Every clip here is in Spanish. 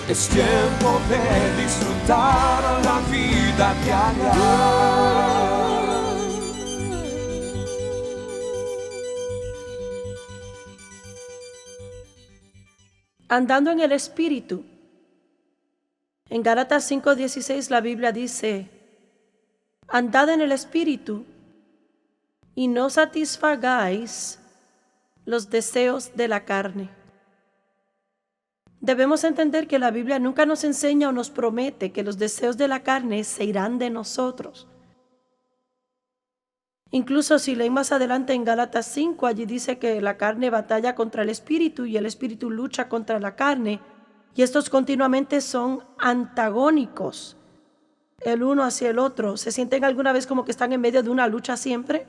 Es tiempo de disfrutar la vida diaria. Andando en el Espíritu. En Gálatas 5:16 la Biblia dice: andad en el Espíritu y no satisfagáis los deseos de la carne. Debemos entender que la Biblia nunca nos enseña o nos promete que los deseos de la carne se irán de nosotros. Incluso si leen más adelante en Gálatas 5, allí dice que la carne batalla contra el Espíritu y el Espíritu lucha contra la carne, y estos continuamente son antagónicos, el uno hacia el otro. ¿Se sienten alguna vez como que están en medio de una lucha siempre?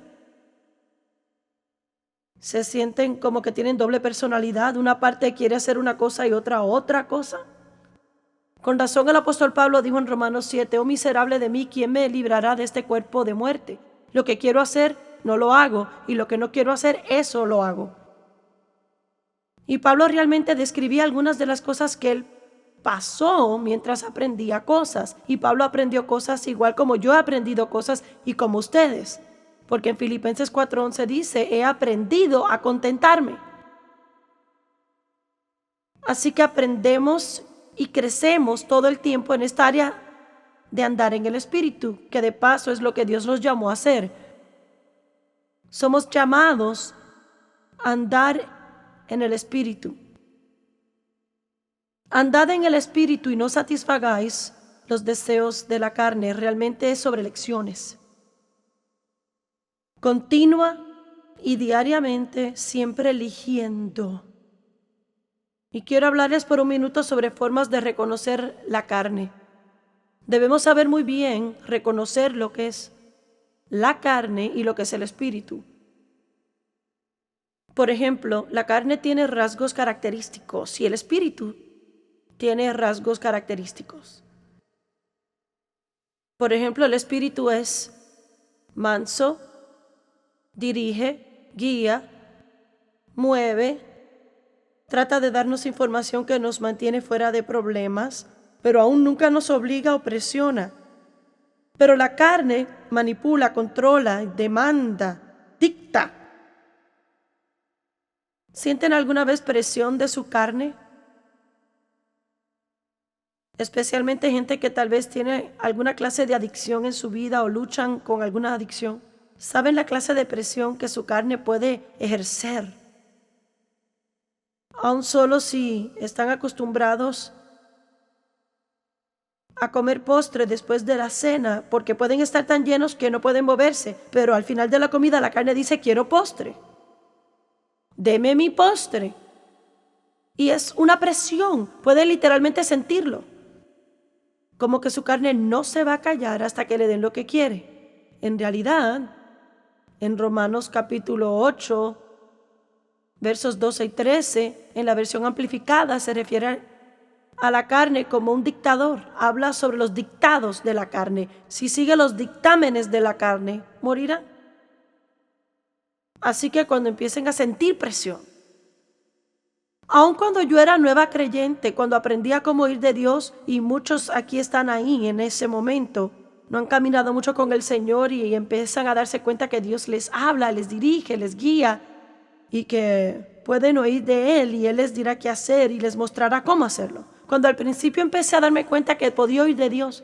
¿Se sienten como que tienen doble personalidad? Una parte quiere hacer una cosa y otra cosa. Con razón el apóstol Pablo dijo en Romanos 7: oh miserable de mí, ¿quién me librará de este cuerpo de muerte? Lo que quiero hacer no lo hago, y lo que no quiero hacer, eso lo hago. Y Pablo realmente describía algunas de las cosas que él pasó mientras aprendía cosas. Y Pablo aprendió cosas igual como yo he aprendido cosas y como ustedes. Porque en Filipenses 4:11 dice: he aprendido a contentarme. Así que aprendemos y crecemos todo el tiempo en esta área de andar en el Espíritu, que de paso es lo que Dios nos llamó a hacer. Somos llamados a andar en el Espíritu. Andad en el Espíritu y no satisfagáis los deseos de la carne. Realmente es sobre elecciones. Continua y diariamente, siempre eligiendo. Y quiero hablarles por un minuto sobre formas de reconocer la carne. Debemos saber muy bien reconocer lo que es la carne y lo que es el Espíritu. Por ejemplo, la carne tiene rasgos característicos y el Espíritu tiene rasgos característicos. Por ejemplo, el Espíritu es manso, dirige, guía, mueve, trata de darnos información que nos mantiene fuera de problemas, pero aún nunca nos obliga o presiona. Pero la carne manipula, controla, demanda, dicta. ¿Sienten alguna vez presión de su carne? Especialmente gente que tal vez tiene alguna clase de adicción en su vida o luchan con alguna adicción. ¿Saben la clase de presión que su carne puede ejercer? Aun solo si están acostumbrados a comer postre después de la cena, porque pueden estar tan llenos que no pueden moverse, pero al final de la comida la carne dice: quiero postre, deme mi postre. Y es una presión, pueden literalmente sentirlo, como que su carne no se va a callar hasta que le den lo que quiere. En realidad, en Romanos capítulo 8, versos 12 y 13, en la versión amplificada se refiere a la carne como un dictador. Habla sobre los dictados de la carne. Si sigue los dictámenes de la carne, morirá. Así que cuando empiecen a sentir presión, aun cuando yo era nueva creyente, cuando aprendí a cómo ir de Dios, y muchos aquí están ahí en ese momento, no han caminado mucho con el Señor y empiezan a darse cuenta que Dios les habla, les dirige, les guía y que pueden oír de Él y Él les dirá qué hacer y les mostrará cómo hacerlo. Cuando al principio empecé a darme cuenta que podía oír de Dios,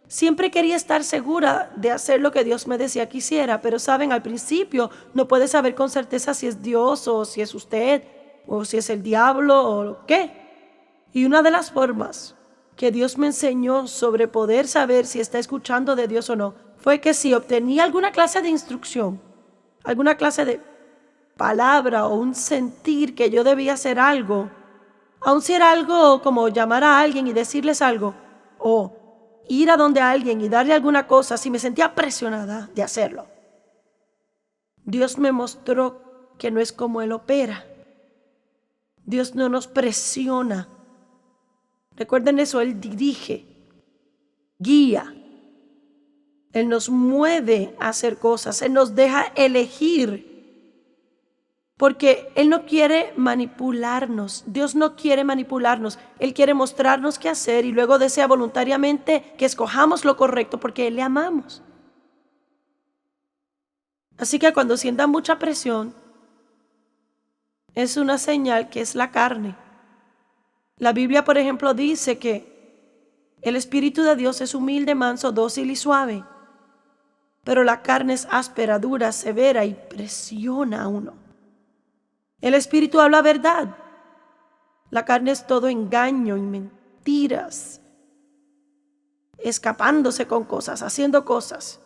siempre quería estar segura de hacer lo que Dios me decía que hiciera, pero saben, al principio no puedes saber con certeza si es Dios o si es usted o si es el diablo o qué. Y una de las formas que Dios me enseñó sobre poder saber si está escuchando de Dios o no, fue que si obtenía alguna clase de instrucción, alguna clase de palabra o un sentir que yo debía hacer algo, aun si era algo como llamar a alguien y decirles algo, o ir a donde alguien y darle alguna cosa, si me sentía presionada de hacerlo, Dios me mostró que no es como Él opera. Dios no nos presiona. Recuerden eso, Él dirige, guía. Él nos mueve a hacer cosas, Él nos deja elegir. Porque Él no quiere manipularnos. Dios no quiere manipularnos. Él quiere mostrarnos qué hacer y luego desea voluntariamente que escojamos lo correcto porque Él le amamos. Así que cuando sientan mucha presión, es una señal que es la carne. La Biblia, por ejemplo, dice que el Espíritu de Dios es humilde, manso, dócil y suave. Pero la carne es áspera, dura, severa y presiona a uno. El Espíritu habla verdad. La carne es todo engaño y mentiras, escapándose con cosas, haciendo cosas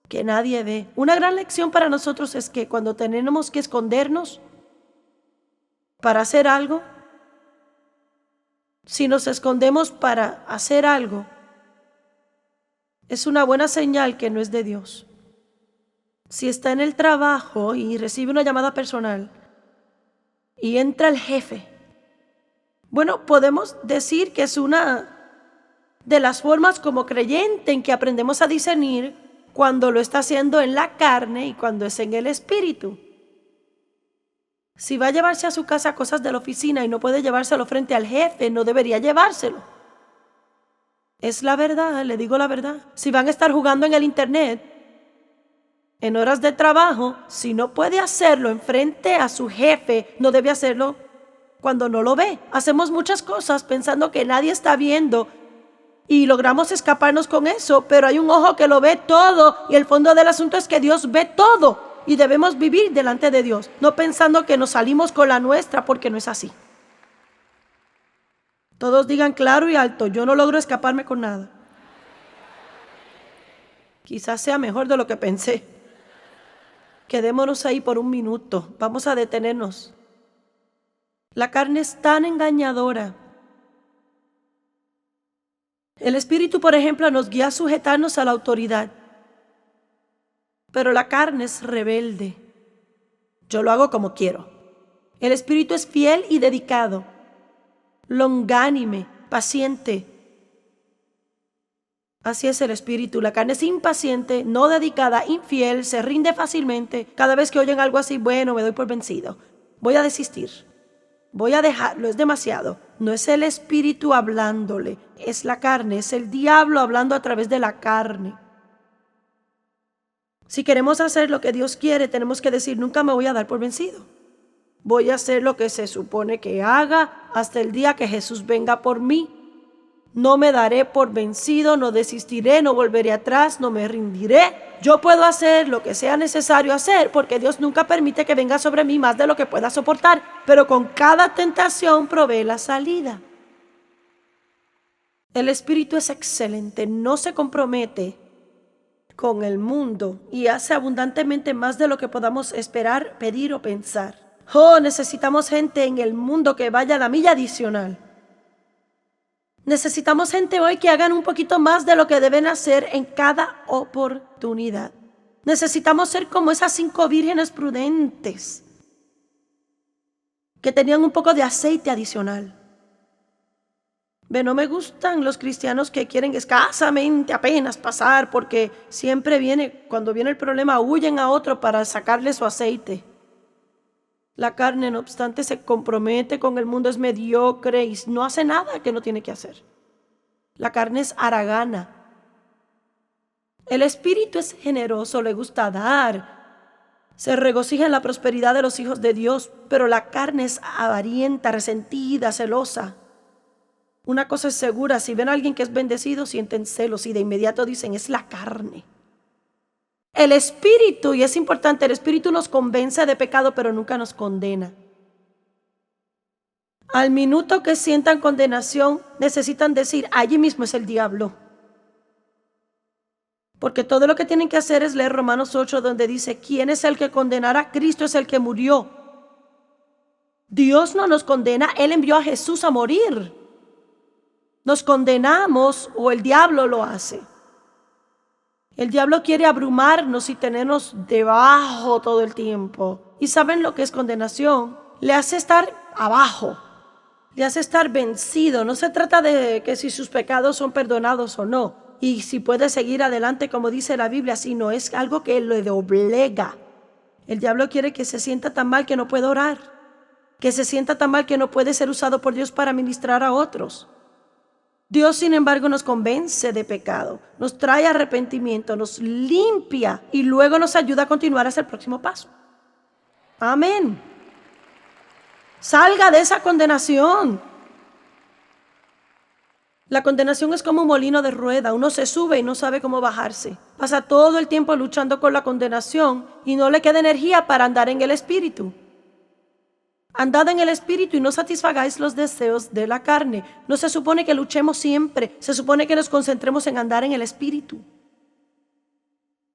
que nadie ve. Una gran lección para nosotros es que cuando tenemos que escondernos para hacer algo, si nos escondemos para hacer algo, es una buena señal que no es de Dios. Si está en el trabajo y recibe una llamada personal y entra el jefe, bueno, podemos decir que es una de las formas como creyente en que aprendemos a discernir cuando lo está haciendo en la carne y cuando es en el espíritu. Si va a llevarse a su casa cosas de la oficina y no puede llevárselo frente al jefe, no debería llevárselo. Es la verdad, le digo la verdad. Si van a estar jugando en el internet, en horas de trabajo, si no puede hacerlo en frente a su jefe, no debe hacerlo cuando no lo ve. Hacemos muchas cosas pensando que nadie está viendo y logramos escaparnos con eso, pero hay un ojo que lo ve todo y el fondo del asunto es que Dios ve todo y debemos vivir delante de Dios, no pensando que nos salimos con la nuestra, porque no es así. Todos digan claro y alto: yo no logro escaparme con nada. Quizás sea mejor de lo que pensé. Quedémonos ahí por un minuto. Vamos a detenernos. La carne es tan engañadora. El Espíritu, por ejemplo, nos guía a sujetarnos a la autoridad. Pero la carne es rebelde. Yo lo hago como quiero. El Espíritu es fiel y dedicado, longánime, paciente. Así es el Espíritu. La carne es impaciente, no dedicada, infiel, se rinde fácilmente. Cada vez que oyen algo así, bueno, me doy por vencido. Voy a desistir. Voy a dejarlo, es demasiado. No es el Espíritu hablándole, es la carne, es el diablo hablando a través de la carne. Si queremos hacer lo que Dios quiere, tenemos que decir: nunca me voy a dar por vencido. Voy a hacer lo que se supone que haga hasta el día que Jesús venga por mí. No me daré por vencido, no desistiré, no volveré atrás, no me rendiré. Yo puedo hacer lo que sea necesario hacer, porque Dios nunca permite que venga sobre mí más de lo que pueda soportar. Pero con cada tentación provee la salida. El Espíritu es excelente, no se compromete con el mundo y hace abundantemente más de lo que podamos esperar, pedir o pensar. Oh, necesitamos gente en el mundo que vaya a la milla adicional. Necesitamos gente hoy que hagan un poquito más de lo que deben hacer en cada oportunidad. Necesitamos ser como esas 5 vírgenes prudentes que tenían un poco de aceite adicional. No me gustan los cristianos que quieren escasamente apenas pasar, porque siempre cuando viene el problema, huyen a otro para sacarle su aceite. La carne, no obstante, se compromete con el mundo, es mediocre y no hace nada que no tiene que hacer. La carne es haragana. El Espíritu es generoso, le gusta dar. Se regocija en la prosperidad de los hijos de Dios, pero la carne es avarienta, resentida, celosa. Una cosa es segura: si ven a alguien que es bendecido, sienten celos y de inmediato dicen: es la carne. El Espíritu, y es importante, el Espíritu nos convence de pecado, pero nunca nos condena. Al minuto que sientan condenación, necesitan decir: allí mismo es el diablo. Porque todo lo que tienen que hacer es leer Romanos 8, donde dice: ¿quién es el que condenará? Cristo es el que murió. Dios no nos condena, Él envió a Jesús a morir. Nos condenamos o el diablo lo hace. El diablo quiere abrumarnos y tenernos debajo todo el tiempo. ¿Y saben lo que es condenación? Le hace estar abajo, le hace estar vencido. No se trata de que si sus pecados son perdonados o no, y si puede seguir adelante como dice la Biblia, sino es algo que lo doblega. El diablo quiere que se sienta tan mal que no puede orar, que se sienta tan mal que no puede ser usado por Dios para ministrar a otros. Dios, sin embargo, nos convence de pecado, nos trae arrepentimiento, nos limpia y luego nos ayuda a continuar hacia el próximo paso. Amén. Salga de esa condenación. La condenación es como un molino de rueda. Uno se sube y no sabe cómo bajarse. Pasa todo el tiempo luchando con la condenación y no le queda energía para andar en el Espíritu. Andad en el Espíritu y no satisfagáis los deseos de la carne. No se supone que luchemos siempre. Se supone que nos concentremos en andar en el Espíritu.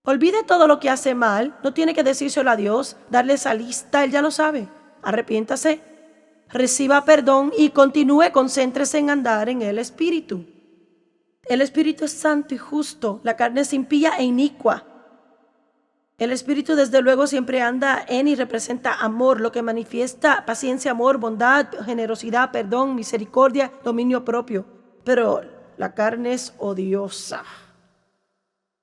Olvide todo lo que hace mal. No tiene que decírselo a Dios, darle esa lista. Él ya lo sabe. Arrepiéntase, reciba perdón y continúe, concéntrese en andar en el Espíritu. El Espíritu es santo y justo. La carne es impía e inicua. El Espíritu, desde luego, siempre anda en y representa amor, lo que manifiesta paciencia, amor, bondad, generosidad, perdón, misericordia, dominio propio. Pero la carne es odiosa.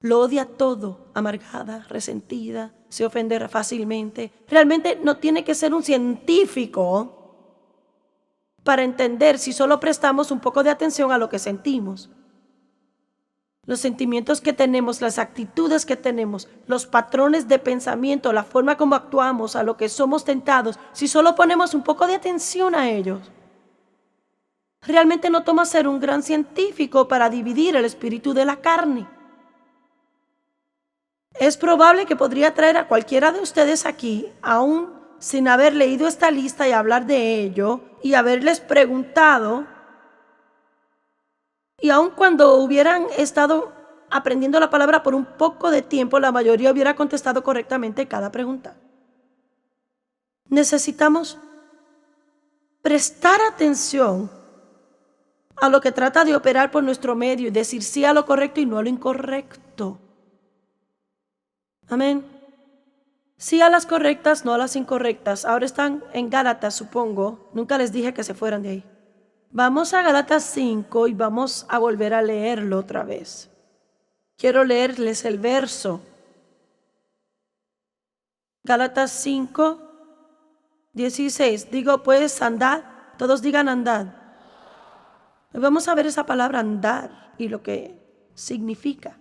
Lo odia todo, amargada, resentida, se ofende fácilmente. Realmente no tiene que ser un científico para entender si solo prestamos un poco de atención a lo que sentimos. Los sentimientos que tenemos, las actitudes que tenemos, los patrones de pensamiento, la forma como actuamos, a lo que somos tentados, si solo ponemos un poco de atención a ellos. Realmente no toma ser un gran científico para dividir el espíritu de la carne. Es probable que podría traer a cualquiera de ustedes aquí, aún sin haber leído esta lista y hablar de ello, y haberles preguntado. Y aun cuando hubieran estado aprendiendo la palabra por un poco de tiempo, la mayoría hubiera contestado correctamente cada pregunta. Necesitamos prestar atención a lo que trata de operar por nuestro medio y decir sí a lo correcto y no a lo incorrecto. Amén. Sí a las correctas, no a las incorrectas. Ahora están en Gálatas, supongo. Nunca les dije que se fueran de ahí. Vamos a Gálatas 5 y vamos a volver a leerlo otra vez. Quiero leerles el verso. Gálatas 5, 16. Digo pues, andad. Todos digan andad. Vamos a ver esa palabra andar y lo que significa.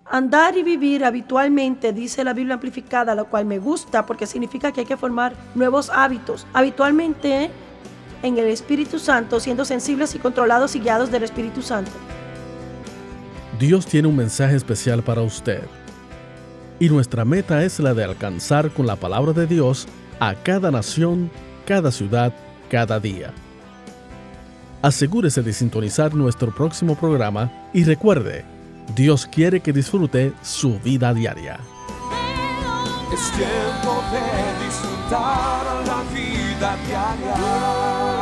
Andar y vivir habitualmente, dice la Biblia amplificada, lo cual me gusta porque significa que hay que formar nuevos hábitos. Habitualmente en el Espíritu Santo, siendo sensibles y controlados y guiados del Espíritu Santo. Dios tiene un mensaje especial para usted. Y nuestra meta es la de alcanzar con la palabra de Dios a cada nación, cada ciudad, cada día. Asegúrese de sintonizar nuestro próximo programa y recuerde, Dios quiere que disfrute su vida diaria. Es tiempo de disfrutar la vida diaria.